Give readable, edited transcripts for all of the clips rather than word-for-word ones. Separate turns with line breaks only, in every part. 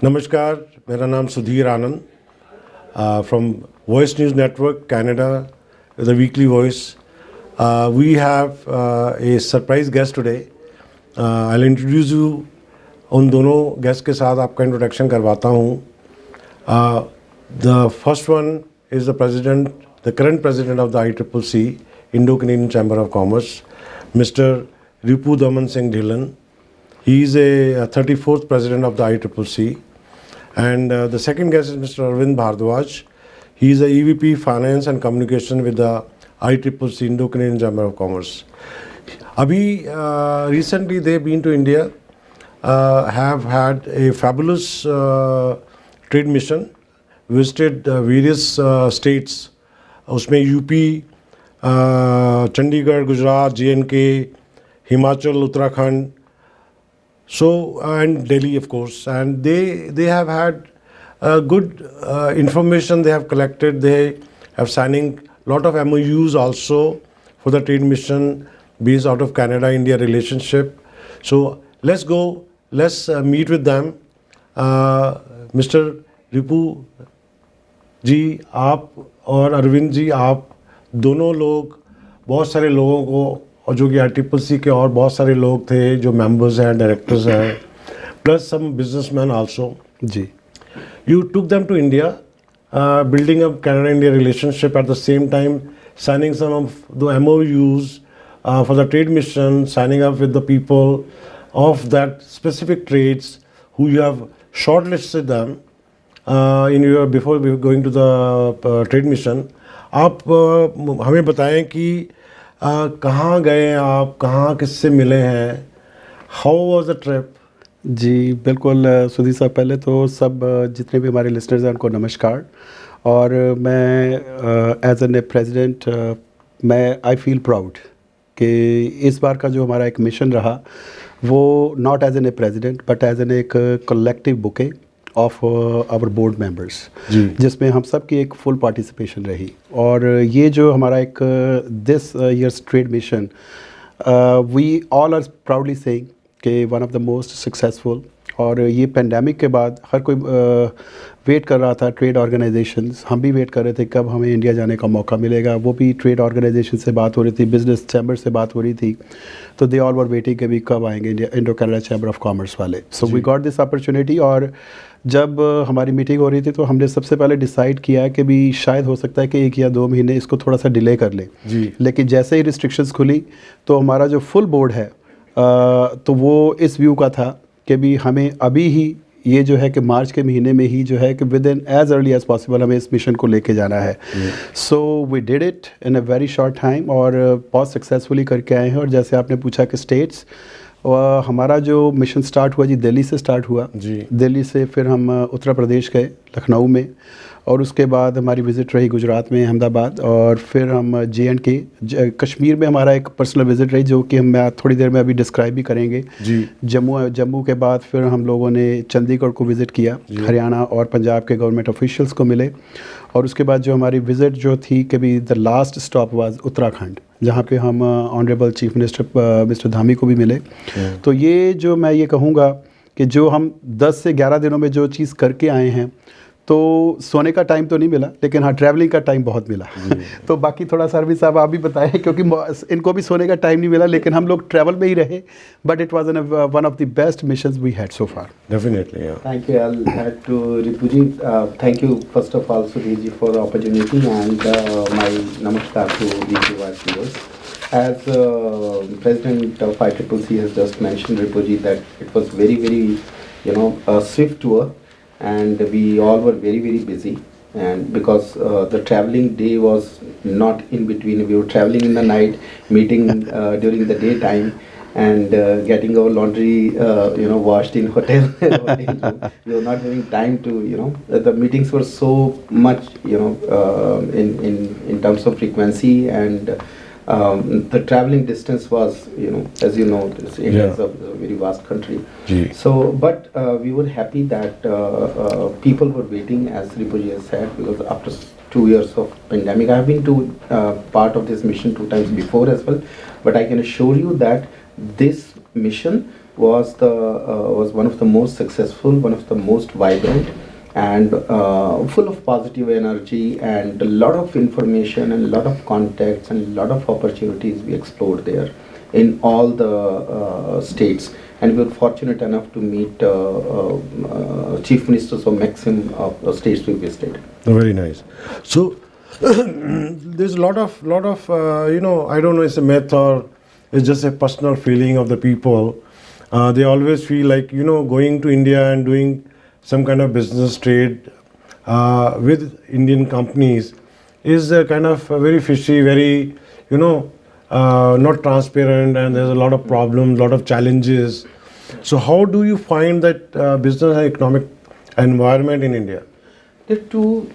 नमस्कार, मेरा नाम सुधीर आनंद from Voice News Network Canada, the weekly voice. We have a surprise guest today. I'll introduce you. उन दोनों guest के साथ आपका इंट्रोडक्शन करवाता हूँ. The first one is the current president of the ICCC, Indo-Canadian Chamber of Commerce, Mr. Ripu Daman Singh Dhillon. He is a 34th president of the ICCC. And the second guest is Mr. Arvind Bhardwaj. He is a EVP Finance and Communication with the ICCC, Indo-Canadian Chamber of Commerce. Recently they've been to India, have had a fabulous trade mission, visited various states, उसमें UP, Chandigarh, Gujarat, JNK, Himachal, Uttarakhand, so and Delhi of course, and they have had good information they have collected. They have signing lot of MOUs also for the trade mission based out of Canada-India relationship. So let's meet with them. Mr. Ripu जी, आप और अरविंद जी, आप दोनों लोग बहुत सारे लोगों को, और जो कि ICCC के और बहुत सारे लोग थे जो मेंबर्स हैं, डायरेक्टर्स हैं, plus some businessman also ji. You took them to India, building up Canada-India relationship, at the same time signing some of the MOUs for the trade mission, signing up with the people of that specific trades who you have shortlisted them in your before going to the trade mission. आप हमें बताएं कि कहाँ गए आप, कहाँ किससे मिले हैं, हाउ वाज द ट्रिप?
जी बिल्कुल सुधीर साहब, पहले तो सब जितने भी हमारे लिसनर्स हैं उनको नमस्कार. और मैं एज एन ए प्रेसिडेंट मैं आई फील प्राउड कि इस बार का जो हमारा एक मिशन रहा वो not as an a president but as an एक collective bouquet of our board members, जिसमें हम सब की एक फुल पार्टिसिपेशन रही. और ये जो हमारा एक this years trade mission, we all are proudly saying कि one of the most successful. और ये पेंडेमिक के बाद हर कोई वेट कर रहा था, ट्रेड ऑर्गेनाइजेशंस, हम भी वेट कर रहे थे कब हमें इंडिया जाने का मौका मिलेगा. वो भी ट्रेड ऑर्गेनाइजेशन से बात हो रही थी, बिजनेस चैम्बर से बात हो रही थी, तो दे ऑल वर वेटिंग कि भी कब आएंगे India, Indo Canada chamber of commerce वाले. So we got this opportunity. और जब हमारी मीटिंग हो रही थी तो हमने सबसे पहले डिसाइड किया कि भी शायद हो सकता है कि 1 या 2 महीने इसको थोड़ा सा डिले कर लें. लेकिन जैसे ही रिस्ट्रिक्शंस खुली तो हमारा जो फुल बोर्ड है तो वो इस व्यू का था कि भी हमें अभी ही ये जो है कि मार्च के महीने में ही जो है कि within as early as possible हमें इस मिशन को लेके जाना है. So we did it in a very short time और बहुत सक्सेसफुली करके आए हैं. और जैसे आपने पूछा कि स्टेट्स, हमारा जो मिशन स्टार्ट हुआ जी दिल्ली से स्टार्ट हुआ. दिल्ली से फिर हम उत्तर प्रदेश गए, लखनऊ में, और उसके बाद हमारी विज़िट रही गुजरात में, अहमदाबाद, और फिर हम JNK कश्मीर में हमारा एक पर्सनल विज़िट रही जो कि हम थोड़ी देर में अभी डिस्क्राइब भी करेंगे. जम्मू के बाद फिर हम लोगों ने चंडीगढ़ को विज़िट किया, हरियाणा और पंजाब के गवर्नमेंट ऑफिशियल्स को मिले. और उसके बाद जो हमारी विज़िट जो थी कि भी the last stop was Uttarakhand, जहाँ पे हम honourable chief minister mister Dhami को भी मिले. तो ये जो मैं ये कहूँगा कि जो हम 10 से 11 दिनों में जो चीज़ करके आए हैं, तो सोने का टाइम तो नहीं मिला, लेकिन हाँ ट्रैवलिंग का टाइम बहुत मिला. तो बाकी थोड़ा सर्विस साहब आप भी बताएं, क्योंकि इनको भी सोने का टाइम नहीं मिला, लेकिन हम लोग ट्रैवल में ही रहे. But it was one of the best missions we had so far.
Definitely, yeah.
Thank you. I'll add to Ripuji. Thank you first of all, Sudhirji, for the opportunity, and my namaskar to the viewers. As President of ICCC has just mentioned, Ripuji, that it was very a swift tour. And we all were very busy, and because the traveling day was not in between, we were traveling in the night, meeting during the daytime, and getting our laundry washed in hotel. We were not having time to the meetings were so much in terms of frequency, and the traveling distance was, as you know, India is a very vast country. So, but we were happy that people were waiting, as Ripuji has said, because after 2 years of pandemic, I have been to part of this mission 2 times before as well. But I can assure you that this mission was one of the most successful, one of the most vibrant, and full of positive energy and a lot of information and a lot of contacts and a lot of opportunities we explored there in all the states. And we were fortunate enough to meet chief ministers of maximum of the states we visited.
Very nice. So there's a lot of I don't know, it's a myth or it's just a personal feeling of the people. They always feel like, going to India and doing some kind of business trade with Indian companies is a kind of very fishy, very, not transparent, and there's a lot of problems, a lot of challenges. So how do you find that business and economic environment in India?
There are two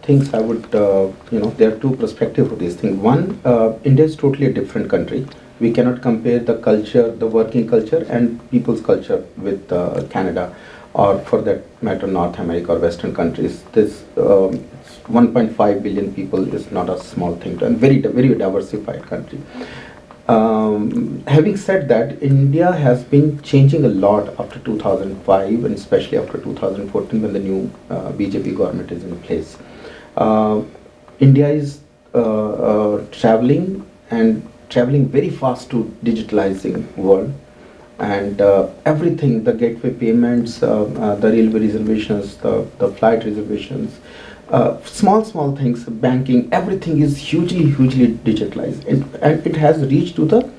things I would, there are two perspectives of these things. One, India is totally a different country. We cannot compare the culture, the working culture and people's culture with Canada, or for that matter North America or Western countries. This 1.5 billion people is not a small thing, and very diversified country. Having said that, India has been changing a lot after 2005 and especially after 2014 when the new BJP government is in place. India is traveling very fast to digitalizing world, and everything, the gateway payments, the railway reservations, the flight reservations, small things, banking, everything is hugely digitalized, and it has reached to the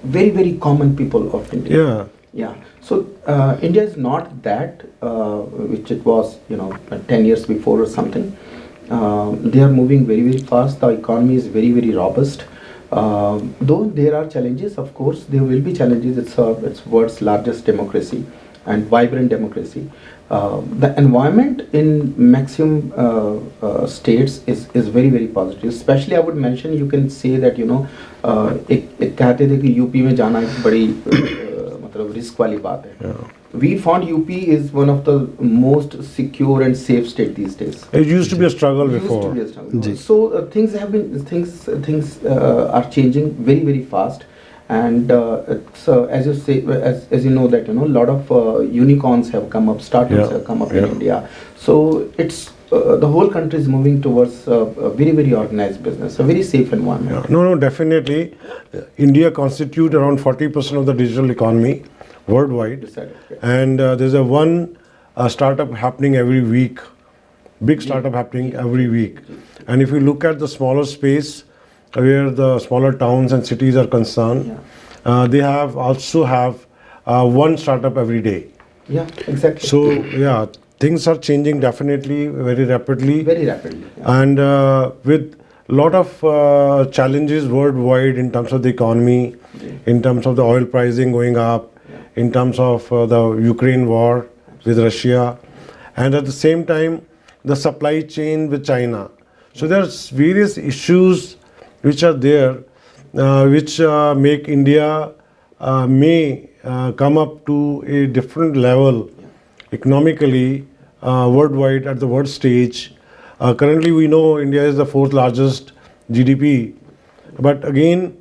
very common people of India. Yeah. So India is not that which it was 10 years before or something. They are moving very fast. The economy is very robust. Though there are challenges, of course, there will be challenges. It's world's largest democracy and vibrant democracy. The environment in maximum states is very positive. Especially, I would mention, you can say that एक कहते थे कि UP में जाना एक बड़ी मतलब risk वाली बात है. We found UP is one of the most secure and safe state these days.
It used to be a struggle before.
So things are changing very fast, and so as you say, as you know that a lot of unicorns have come up, startups have come up in India. So it's the whole country is moving towards a very organized business, a very safe environment.
No, definitely. India constitutes around 40% of the digital economy worldwide, and there's one startup happening every week, big startup happening every week. And if you look at the smaller space where the smaller towns and cities are concerned, they also have one startup every day.
Yeah, exactly.
So things are changing definitely very rapidly. And with a lot of challenges worldwide in terms of the economy, in terms of the oil pricing going up, in terms of the Ukraine war with Russia, and at the same time the supply chain with China. So there's various issues which are there, which make India may come up to a different level economically worldwide at the world stage. Currently we know India is the fourth largest GDP, but again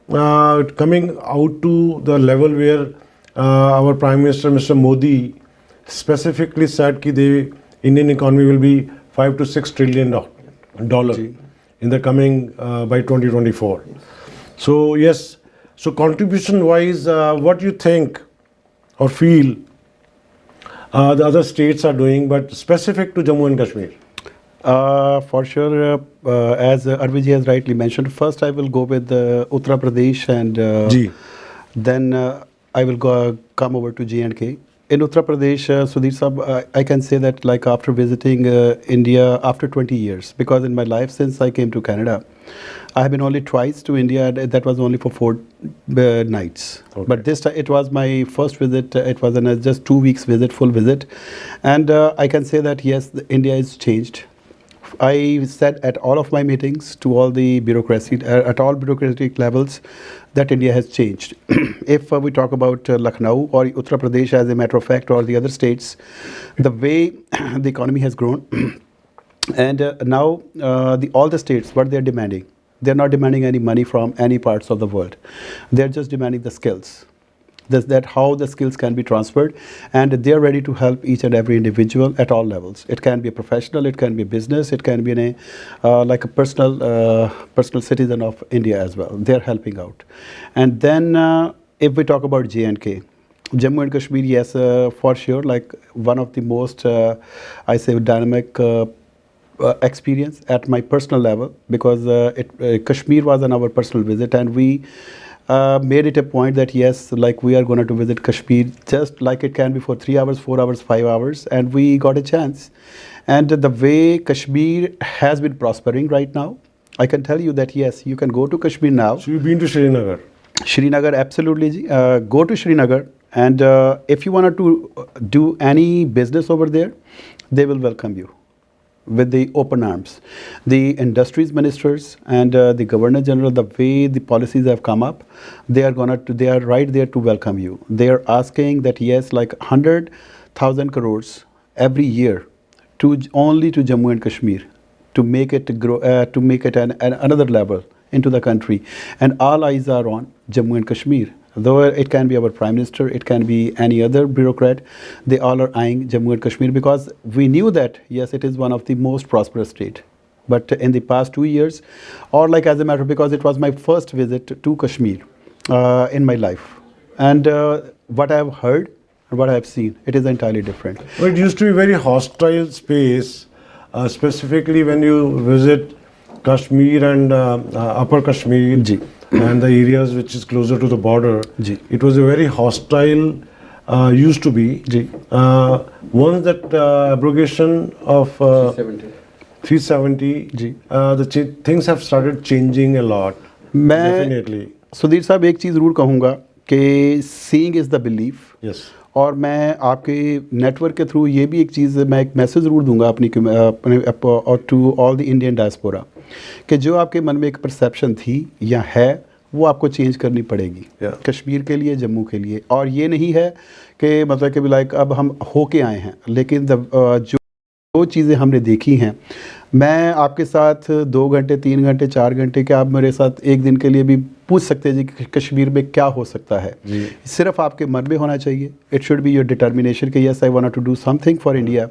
coming out to the level where our Prime Minister, Mr. Modi, specifically said that the Indian economy will be $5 to $6 trillion in the coming by 2024. So yes, so contribution-wise, what do you think or feel the other states are doing, but specific to Jammu and Kashmir?
For sure, as Arvind ji has rightly mentioned, first I will go with Uttar Pradesh, and then I will come over to J&K. In Uttar Pradesh, Sudhir Sahab, I can say that like after visiting India after 20 years, because in my life since I came to Canada, I have been only twice to India, and that was only for 4 nights. Okay. But this time it was my first visit. It was just 2 weeks visit, full visit. And I can say that yes, India is changed. I said at all of my meetings to all the bureaucracy, at all bureaucratic levels, that India has changed. If we talk about Lucknow or Uttar Pradesh as a matter of fact, or the other states, the way the economy has grown, and now all the states, what they're demanding, they're not demanding any money from any parts of the world. They're just demanding the skills. that how the skills can be transferred, and they're ready to help each and every individual at all levels. It can be a professional, it can be business, it can be like a personal citizen of India as well. They're helping out. And then if we talk about J&K, Jammu and Kashmir, yes, for sure, like one of the most, I say, dynamic experience at my personal level, because Kashmir was on our personal visit, and we made it a point that yes, like we are going to visit Kashmir, just like it can be for 3 hours, 4 hours, 5 hours, and we got a chance. And the way Kashmir has been prospering right now, I can tell you that yes, you can go to Kashmir now.
So you've been to Srinagar?
Srinagar, absolutely. Go to Srinagar, and if you wanted to do any business over there, they will welcome you with the open arms. The industries ministers and the Governor General, the way the policies have come up, they are right there to welcome you. They are asking that yes, like 100,000 crores every year only to Jammu and Kashmir, to make it grow, to make it another level into the country, and all eyes are on Jammu and Kashmir. Though it can be our Prime Minister, it can be any other bureaucrat, they all are eyeing Jammu and Kashmir, because we knew that, yes, it is one of the most prosperous state. But in the past 2 years, or like as a matter, because it was my first visit to Kashmir in my life. And what I have heard and what I have seen, it is entirely different.
Well, it used to be a very hostile space, specifically when you visit Kashmir and Upper Kashmir.
Ji.
And the areas which is closer to the border,
Ji.
it was a very hostile, used to be.
Ji.
Once that abrogation of 370,
Ji.
things have started changing a lot. Definitely.
Sudhir साहब, एक चीज़ ज़रूर कहूँगा कि seeing is the belief.
Yes.
और मैं आपके network के through ये भी एक चीज़, मैं एक मैसेज ज़रूर दूंगा अपनी और to all the Indian diaspora, कि जो आपके मन में एक परसेप्शन थी या है, वो आपको चेंज करनी पड़ेगी. कश्मीर के लिए, जम्मू के लिए. और ये नहीं है कि मतलब कि लाइक अब हम होके आए हैं, लेकिन जो चीज़ें हमने देखी हैं, मैं आपके साथ 2 घंटे, 3 घंटे, 4 घंटे के, आप मेरे साथ एक दिन के लिए भी पूछ सकते हैं जी कि कश्मीर में क्या हो सकता है. सिर्फ आपके मन में होना चाहिए. It should be your determination कि yes, I want to do something for India,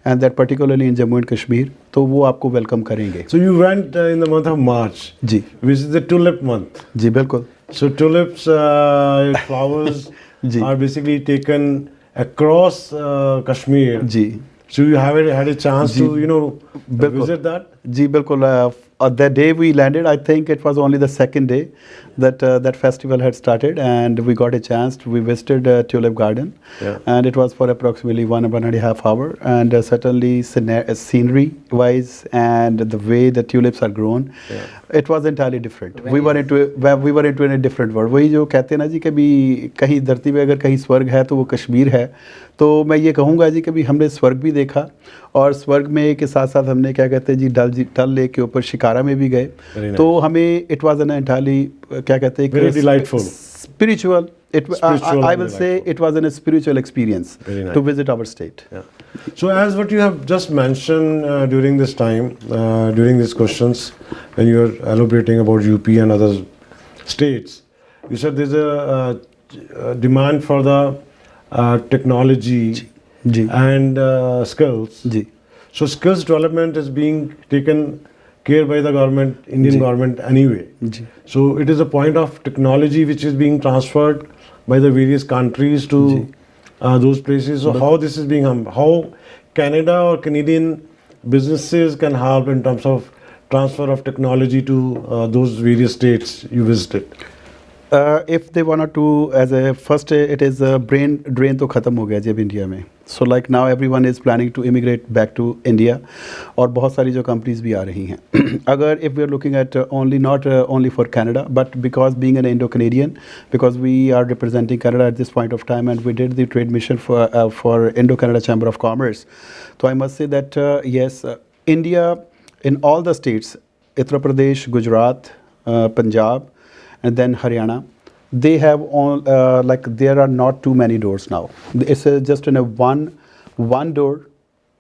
and that particularly in Jammu and Kashmir. तो वो आपको वेलकम करेंगे.
So you went in the month of March.
Ji.
Which is the tulip month.
जी बिल्कुल.
So tulips, flowers are basically taken across Kashmir.
Ji.
So you have had a chance to, visit that?
जी बिल्कुल. The day we landed, I think it was only the second day that that festival had started, and we got a chance we visited Tulip Garden, and it was for approximately 1.5 hour, and certainly scenery wise and the way the tulips are grown, it was entirely different. We were into a different world. वही जो कहते हैं ना जी, कभी कहीं धरती पे अगर कहीं स्वर्ग है तो वो कश्मीर है. तो मैं ये कहूँगा जी, कभी हमने स्वर्ग भी देखा, और स्वर्ग में के साथ साथ हमने क्या कहते हैं जी, डल लेक के ऊपर शिकारा में भी गए. तो हमें इट वाज एन एंटायरली क्या कहते हैं,
very delightful,
spiritual. I will say it was a spiritual experience to visit our state.
So as what you have just mentioned during this time, during these questions, when you are elaborating about UP and other states, you said there's a demand for the technology and skills. So skills development is being taken care by the government, Indian government anyway. So it is a point of technology which is being transferred by the various countries to those places. So how this is being, how Canada or Canadian businesses can help in terms of transfer of technology to those various states you visited?
If they wanted to, as a first, it is a brain drain तो ख़त्म हो गया जब India में. So like now everyone is planning to immigrate back to India, और बहुत सारी जो companies भी आ रही हैं. अगर if we are looking at not only for Canada, but because being an indo-canadian, because we are representing Canada at this point of time, and we did the trade mission for Indo-Canada Chamber of Commerce. So I must say that yes, India in all the states, Uttar Pradesh, Gujarat, Punjab, and then Haryana, they have all like there are not too many doors now. It's just in a one door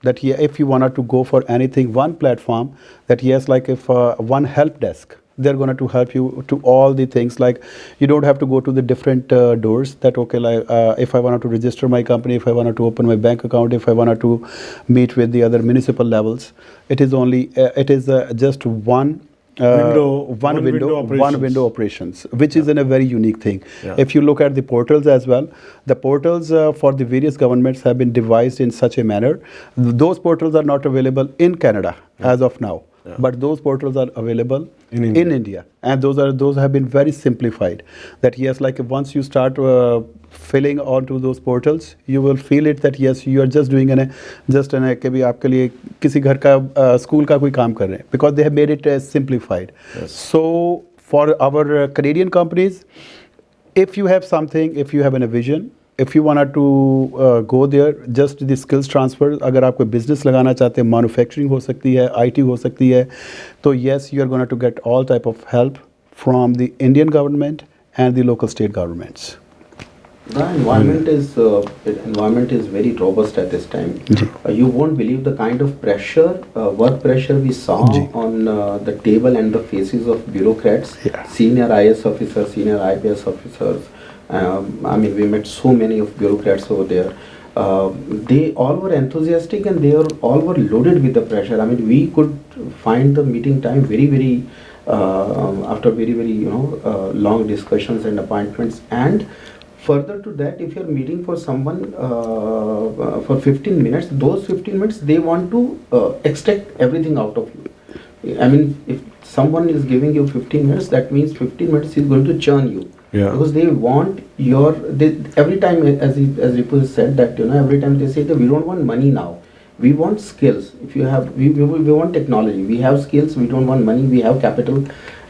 that if you wanted to go for anything, one platform that yes, like if one help desk they're going to help you to all the things. Like you don't have to go to the different doors that, okay, like if I wanted to register my company, if I wanted to open my bank account, if I wanted to meet with the other municipal levels, it is only, it is just one one window operations, which is in a very unique thing. If you look at the portals as well, the portals for the various governments have been devised in such a manner. Those portals are not available in Canada as of now, but those portals are available in India, and those have been very simplified. That yes, like once you start filling onto those portals, you will feel it that yes, you are just doing कि भी आपके लिए किसी घर का school का कोई काम कर रहे हैं, because they have made it simplified. So for our Canadian companies, if you have something, if you have a vision, if you wanted to go there, just the skills transfer. अगर आप कोई business लगाना चाहते हैं, manufacturing हो सकती है, IT हो सकती है, तो yes, you are going to get all type of help from the Indian government and the local state governments.
The environment is very robust at this time. You won't believe the kind of pressure, work pressure we saw on the table and the faces of bureaucrats, senior IS officers, senior IPS officers. I mean, we met so many of bureaucrats over there. They all were enthusiastic and they all were loaded with the pressure. I mean, we could find the meeting time very after very long discussions and appointments. And further to that, if you're meeting for someone for 15 minutes, those 15 minutes they want to extract everything out of you. I mean, if someone is giving you 15 minutes, that means 15 minutes is going to churn you. Because they want every time, as Ripu said, that every time they say that we don't want money now, we want skills. If you have, we want technology. We have skills. We don't want money. We have capital.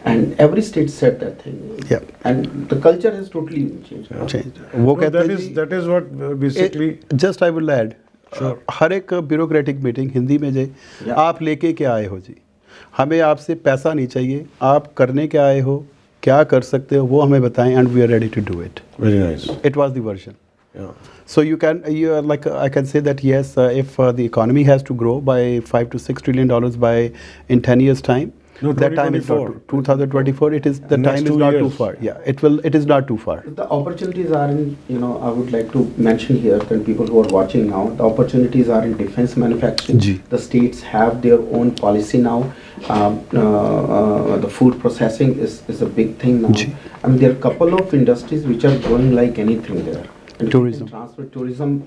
And every state said that thing. And the culture has totally changed.
That is what basically.
Just I will add. हर एक bureaucratic meeting Hindi में जाए, आप लेके क्या आए हो जी, हमें आपसे पैसा नहीं चाहिए, आप करने क्या आए हो, क्या कर सकते हो वो हमें बताएं, and we are ready to do it.
Very nice.
It was the version. So you are like, I can say that yes, if the economy has to grow by $5 to $6 trillion in 10 years time,
no,
that time is not 2024. It is the time is not too far. It is not too far.
The opportunities are in, I would like to mention here that people who are watching now, the opportunities are in defense manufacturing. The states have their own policy now. The food processing is a big thing now. I mean, there are a couple of industries which are growing like anything there. And
tourism.
Tourism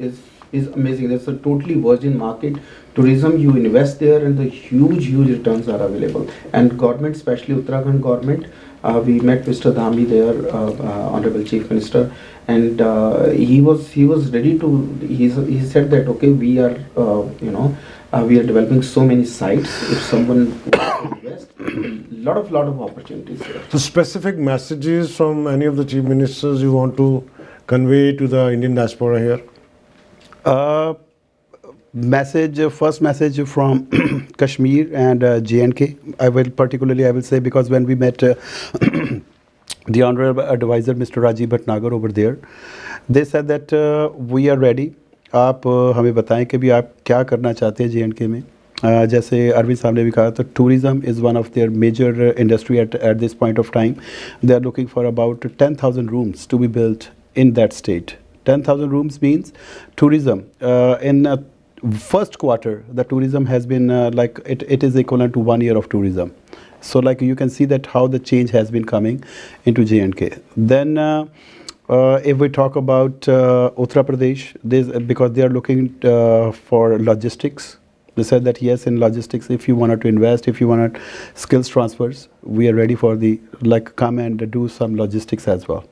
is amazing. There's a totally virgin market. Tourism, you invest there and the huge returns are available. And government, especially Uttarakhand government, we met Mr. Dhami there, Honorable Chief Minister, and he was ready to. He said that okay, we are we are developing so many sites. If someone wants to invest, lot of opportunities there.
So specific messages from any of the chief ministers you want to convey to the Indian diaspora here?
First message from Kashmir and J&K. I will say, because when we met the Honorable Advisor Mr. Rajiv Bhatnagar over there, they said that we are ready. आप हमें बताएं कि भी आप क्या करना चाहते हैं J&K में. जैसे अरविंद साहब ने भी कहा, तो tourism is one of their major industry at this point of time. They are looking for about 10,000 rooms to be built in that state. 10,000 rooms means tourism. In first quarter, the tourism has been like it is equivalent to 1 year of tourism. So like you can see that how the change has been coming into J&K. Then if we talk about Uttar Pradesh, because they are looking for logistics. They said that yes, in logistics, if you wanted to invest, if you wanted skills transfers, we are ready for come and do some logistics as well.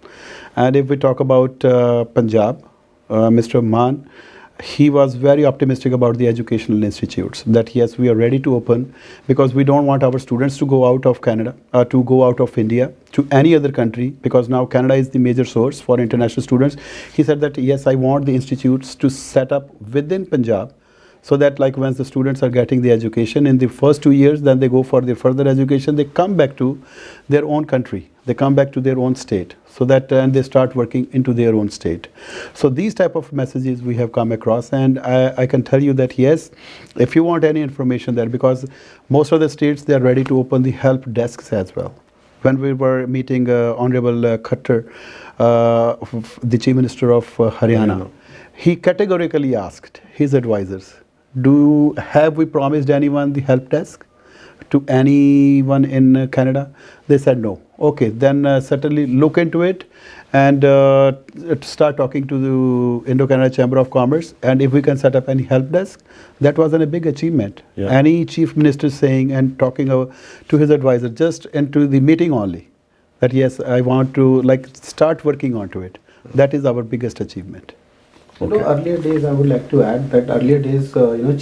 And if we talk about Punjab, Mr. Maan, he was very optimistic about the educational institutes, that yes, we are ready to open, because we don't want our students to go out of Canada, to go out of India to any other country, because now Canada is the major source for international students. He said that yes, I want the institutes to set up within Punjab, so that like once the students are getting the education in the first 2 years, then they go for their further education, they come back to their own country, they come back to their own state, so that and they start working into their own state. So these type of messages we have come across, and I can tell you that yes, if you want any information there, because most of the states, they are ready to open the help desks as well. when we were meeting Honorable Khattar, the Chief Minister of Haryana, he categorically asked his advisors, have we promised anyone the help desk to anyone in Canada? They said no. Okay, then certainly look into it and start talking to the Indo-Canada Chamber of Commerce, and if we can set up any help desk, that was a big achievement.
Yeah.
Any chief minister saying and talking to his advisor just into the meeting only, that yes, I want to start working onto it. That is our biggest achievement.
Earlier days, I would like to add that earlier days,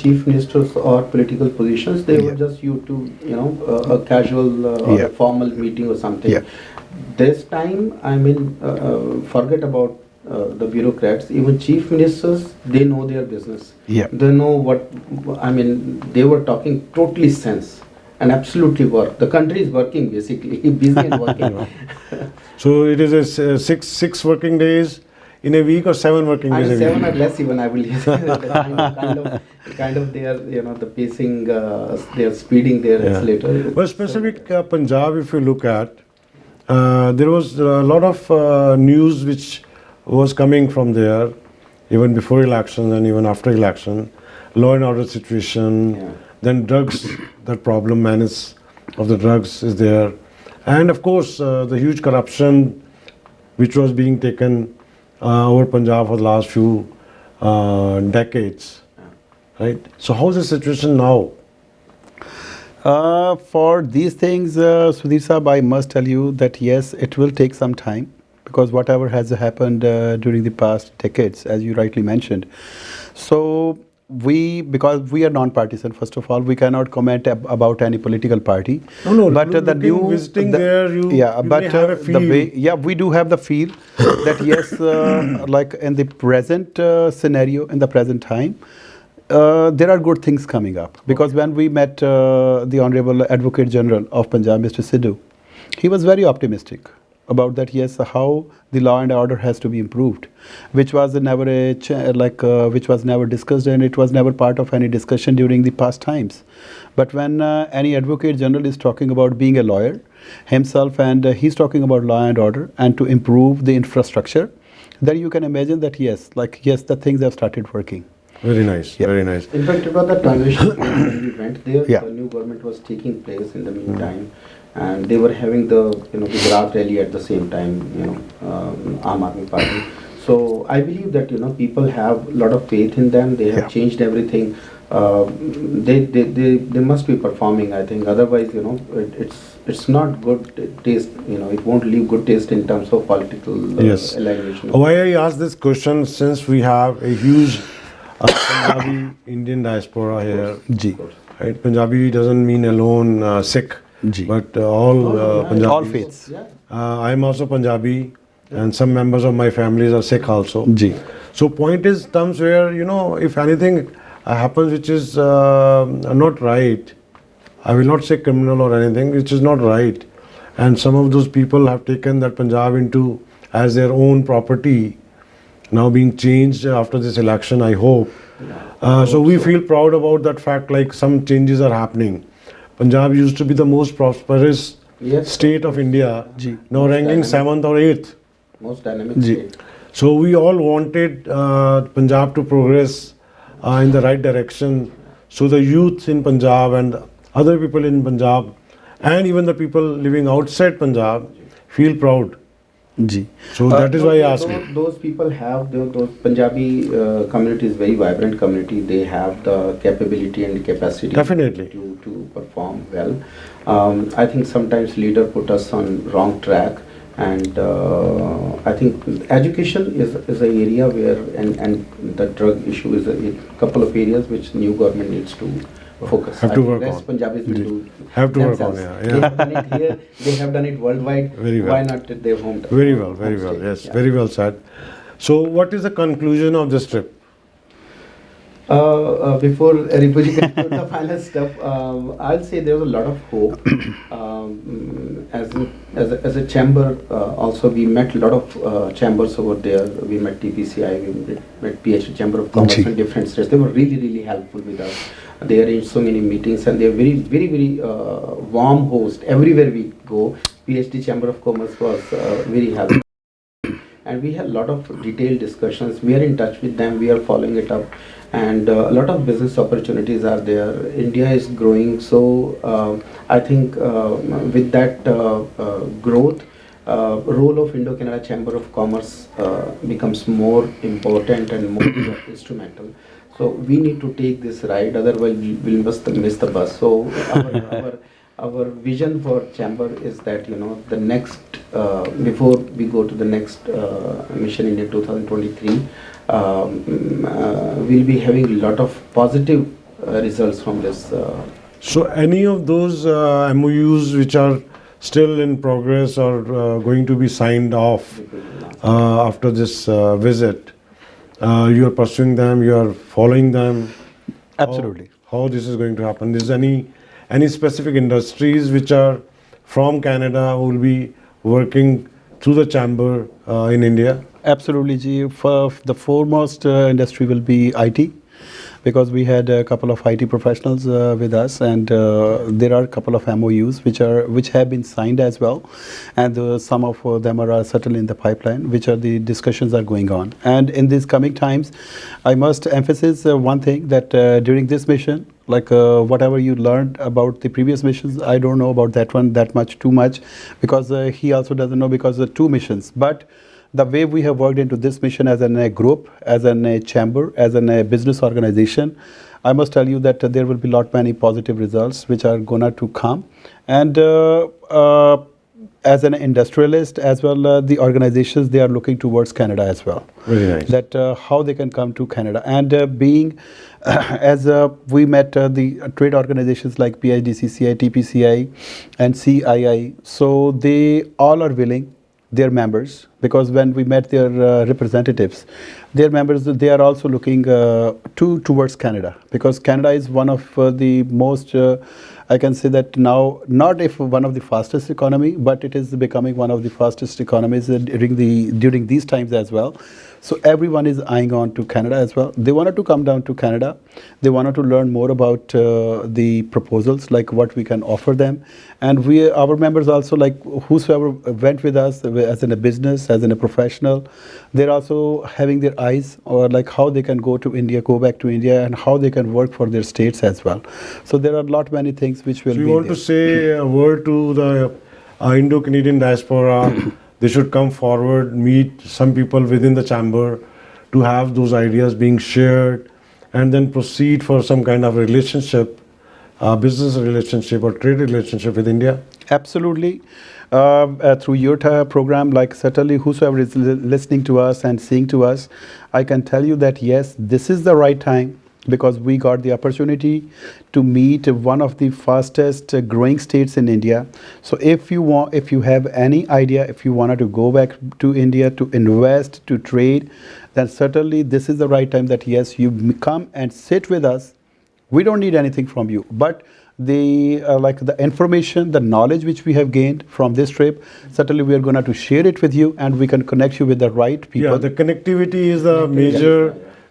chief ministers or political positions, they were just used to, a casual or a formal meeting or something.
Yeah.
This time, I mean, forget about the bureaucrats. Even chief ministers, they know their business.
Yeah.
They know what, I mean, they were talking totally sense and absolutely work. The country is working basically, busy and working.
So it is a six working days in a week or 7 working days a week?
7 or less even, I believe. kind of they are, the pacing, they are speeding their accelerator.
Well, specific Punjab, if you look at, there was a lot of news which was coming from there, even before election and even after election. Law and order situation, then drugs, that problem menace of the drugs is there. And of course, the huge corruption which was being taken over Punjab for the last few decades, right? So how's the situation now?
For these things, Sudhir Saab, I must tell you that yes, it will take some time, because whatever has happened during the past decades, as you rightly mentioned. So because we are non-partisan, first of all, we cannot comment about any political party.
No,
but
visiting there, you may have a feel.
We do have the feel that yes, like in the present scenario, in the present time, there are good things coming up. Because when we met the Honorable Advocate General of Punjab, Mr. Sidhu, he was very optimistic about that, yes, how the law and order has to be improved, which was never which was never discussed, and it was never part of any discussion during the past times. But when any advocate general is talking about being a lawyer himself, and he's talking about law and order and to improve the infrastructure, then you can imagine that yes, the things have started working.
Very nice, very nice.
In fact, it was the transition when we went there. The new government was taking place in the meantime. And they were having the Gujarat rally at the same time, Aam Aadmi Party. So I believe that people have a lot of faith in them. They have changed everything. They must be performing, I think. Otherwise, it's not good taste. It won't leave good taste in terms of political alignment.
Why I ask this question, since we have a huge Punjabi Indian diaspora here. Right? Punjabi doesn't mean alone Sikh. But all Punjabi,
all faiths.
I am also Punjabi, and some members of my families are Sikh also. So point is, terms where if anything happens which is not right, I will not say criminal or anything, which is not right, and some of those people have taken that Punjab into as their own property, now being changed after this election, I hope. So we feel proud about that fact, like some changes are happening. Punjab used to be the most prosperous state of India, now ranking 7th or 8th.
Most dynamic state.
So we all wanted Punjab to progress in the right direction. So the youth in Punjab and other people in Punjab and even the people living outside Punjab feel proud. So that is why I ask you.
Those people have, those Punjabi community is very vibrant community. They have the capability and the capacity to perform well. I think sometimes leader put us on wrong track, and I think education is an area where, and the drug issue is a couple of areas which new government needs to focus.
Have to work on.
Punjabis will do.
Have to work on.
They have done it here. They have done it worldwide.
Very well.
Why not at their home?
Very well. Very well. Yes. Very well said. So, what is the conclusion of this trip?
Before Ripuji can put the final stuff, I'll say there's a lot of hope. As a chamber, also we met a lot of chambers over there. We met TPCI, we met PH Chamber of Commerce in different states. They were really helpful with us. They arranged so many meetings, and they're very warm host everywhere we go. PhD Chamber of Commerce was very happy. And we had a lot of detailed discussions. We are in touch with them. We are following it up, and a lot of business opportunities are there. India is growing, so I think with that growth, role of Indo-Canada Chamber of Commerce becomes more important and more instrumental. So we need to take this ride, otherwise we'll miss the bus. So our vision for chamber is that, you know, the next before we go to the next mission India 2023, we'll be having a lot of positive results from this.
So any of those MOUs which are still in progress or going to be signed off after this visit, you are pursuing them, you are following them?
Absolutely.
How this is going to happen? Is any specific industries which are from Canada who will be working through the chamber in India?
Absolutely, Ji. For the foremost industry will be IT, because we had a couple of IT professionals with us, and there are a couple of MOUs which have been signed as well, and some of them are certainly in the pipeline, which are the discussions are going on. And in these coming times, I must emphasize one thing, that during this mission, like whatever you learned about the previous missions, I don't know about that one too much, because he also doesn't know, because of 2 missions. But the way we have worked into this mission as a group, as a chamber, as a business organization, I must tell you that there will be many positive results which are gonna to come. And as an industrialist as well, the organizations, they are looking towards Canada as well.
Very nice.
That how they can come to Canada. And being as we met the trade organizations like PIDCCI, TPCI and CII, so they all are willing, their members, because when we met their representatives, their members, they are also looking towards Canada, because Canada is one of the most I can say that now, not if one of the fastest economy, but it is becoming one of the fastest economies during these times as well. So everyone is eyeing on to Canada as well. They wanted to come down to Canada. They wanted to learn more about the proposals, like what we can offer them. And our members also, like whosoever went with us as in a business, as in a professional, they're also having their eyes or like how they can go back to India, and how they can work for their states as well. So there are many things which will be
So you want to say a word to the Indo-Canadian diaspora? They should come forward, meet some people within the chamber to have those ideas being shared, and then proceed for some kind of relationship, business relationship or trade relationship with India?
Absolutely. Through your program, like certainly whosoever is listening to us and seeing to us, I can tell you that yes, this is the right time, because we got the opportunity to meet one of the fastest growing states in India. So if you have any idea, if you wanted to go back to India to invest, to trade, then certainly this is the right time that yes, you come and sit with us. We don't need anything from you, but the information, the knowledge which we have gained from this trip, certainly we are going to share it with you, and we can connect you with the right people.
Yeah, the connectivity is the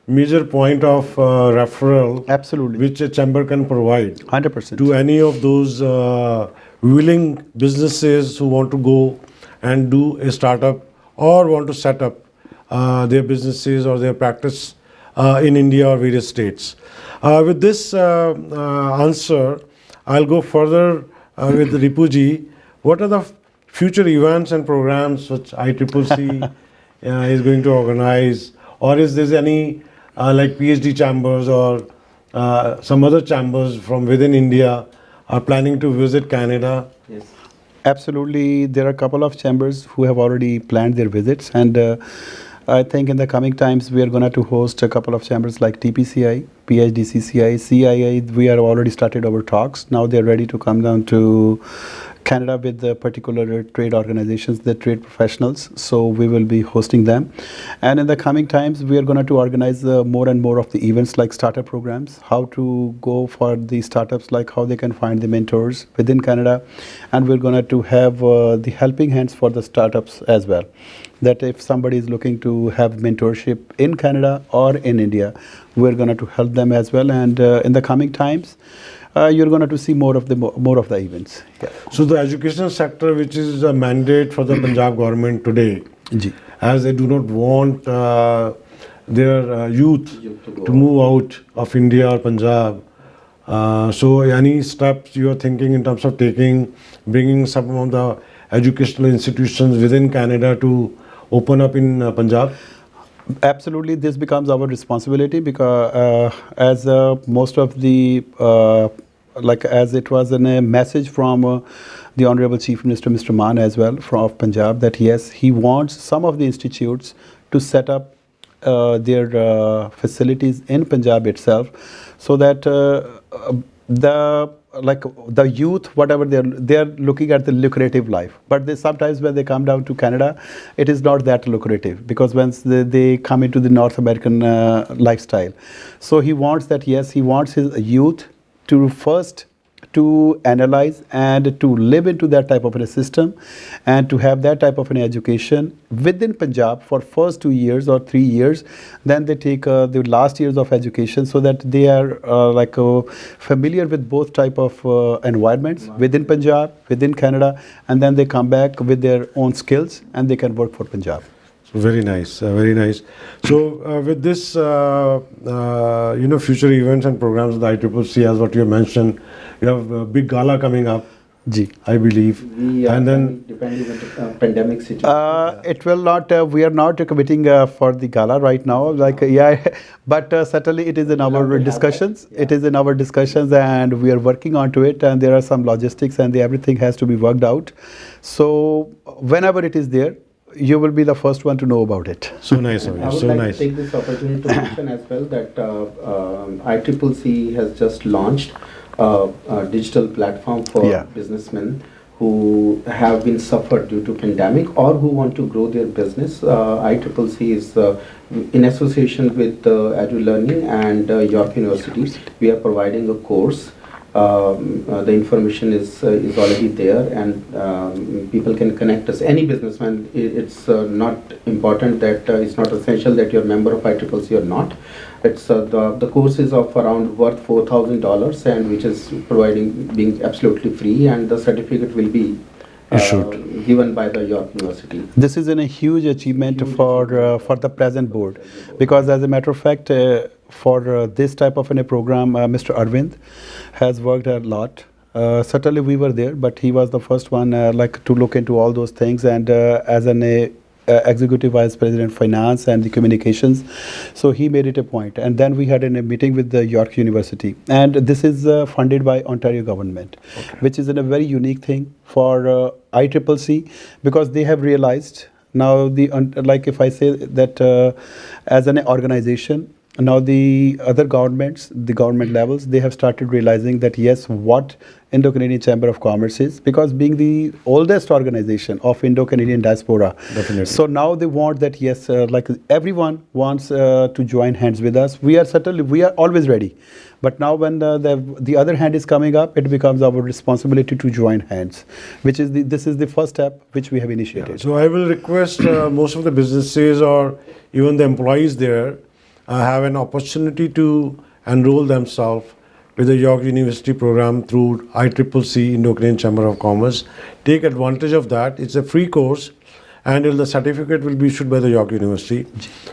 major point of referral.
Absolutely.
Which a chamber can provide
100%
to any of those willing businesses who want to go and do a startup or want to set up their businesses or their practice in India or various states. With this answer, I'll go further with Ripuji. What are the future events and programs which ICCC is going to organize, or is there any like PhD chambers or some other chambers from within India are planning to visit Canada?
Yes.
Absolutely. There are a couple of chambers who have already planned their visits, and I think in the coming times we are going to host a couple of chambers like TPCI, PHDCCI, CII. We have already started our talks. Now they are ready to come down to Canada with the particular trade organizations, the trade professionals. So we will be hosting them. And in the coming times, we are going to organize more and more of the events like startup programs, how to go for the startups, like how they can find the mentors within Canada. And we're going to have the helping hands for the startups as well. That if somebody is looking to have mentorship in Canada or in India, we're going to help them as well. And in the coming times, you're going to see more of the events. Yeah.
So the education sector, which is a mandate for the Punjab government today,
Ji.
as they do not want their youth to move out of India or Punjab. So any steps you are thinking in terms of bringing some of the educational institutions within Canada to open up in Punjab?
Absolutely, this becomes our responsibility because as most of the as it was in a message from the Honorable Chief Minister Mr. Maan as well of Punjab, that yes, he wants some of the institutes to set up their facilities in Punjab itself, so that the youth, whatever they're looking at the lucrative life, but they sometimes when they come down to Canada, it is not that lucrative, because once they come into the North American lifestyle. So he wants that, yes, he wants his youth to first to analyze and to live into that type of a system, and to have that type of an education within Punjab for first 2 years or 3 years. Then they take the last years of education, so that they are familiar with both type of environments within Punjab, within Canada, and then they come back with their own skills and they can work for Punjab.
So very nice, very nice. So with this, future events and programs of the ICCC, as what you mentioned, you have a big gala coming up.
Ji.
I believe.
And then depending on the pandemic situation.
It will not. We are not committing for the gala right now. But certainly it is in our discussions. It is in our discussions, and we are working onto it. And there are some logistics, and everything has to be worked out. So whenever it is there, you will be the first one to know about it.
So nice of
I
you.
would
So
like
nice.
to take this opportunity to mention as well that ICCC has just launched a digital platform for businessmen who have been suffered due to pandemic or who want to grow their business. ICCC is in association with Edu Learning and York University. We are providing a course. The information is already there, and people can connect us. Any businessman, it's not important that it's not essential that you're a member of ICCC or not. It's the course is of around worth $4,000, and which is being absolutely free, and the certificate will be given by the York University.
This is a huge achievement for the present board, because as a matter of fact, for this type of a program, Mr. Arvind has worked a lot. Certainly we were there, but he was the first one to look into all those things, and as an Executive Vice President Finance and the Communications, so he made it a point. And then we had a meeting with the York University, and this is funded by Ontario government, which is a very unique thing for ICCC, because they have realized now if I say that as an organization, now the other governments, the government levels, they have started realizing that yes, what Indo-Canadian Chamber of Commerce is, because being the oldest organization of Indo-Canadian diaspora.
Definitely.
So now they want that, yes, everyone wants to join hands with us. We are always ready. But now when the other hand is coming up, it becomes our responsibility to join hands, which is this is the first step which we have initiated.
So I will request most of the businesses or even the employees there have an opportunity to enroll themselves with the York University program through ICCC, Indo-Canadian Chamber of Commerce. Take advantage of that. It's a free course, and the certificate will be issued by the York University.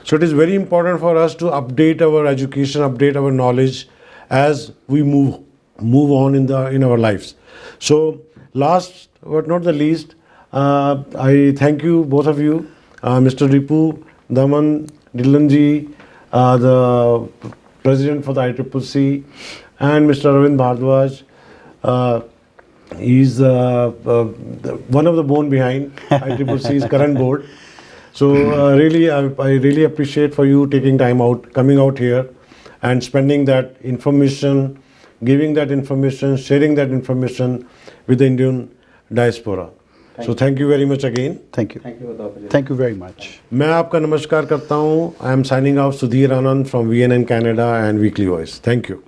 So it is very important for us to update our education, update our knowledge as we move on in our lives. So last but not the least, I thank you, both of you, Mr. Ripu Daman Dhillonji, the president for the ICCC, and Mr. Arvind Bhardwaj. He's one of the bone behind ICCC's current board. So really, I really appreciate for you taking time out, coming out here, and spending that information, giving that information, sharing that information with the Indian diaspora. So thank you very much again.
Thank you.
Thank you for the opportunity.
Thank you very much.
मैं आपका नमस्कार करता हूँ. I am signing off, Sudhir Anand from VNN Canada and Weekly Voice. Thank you.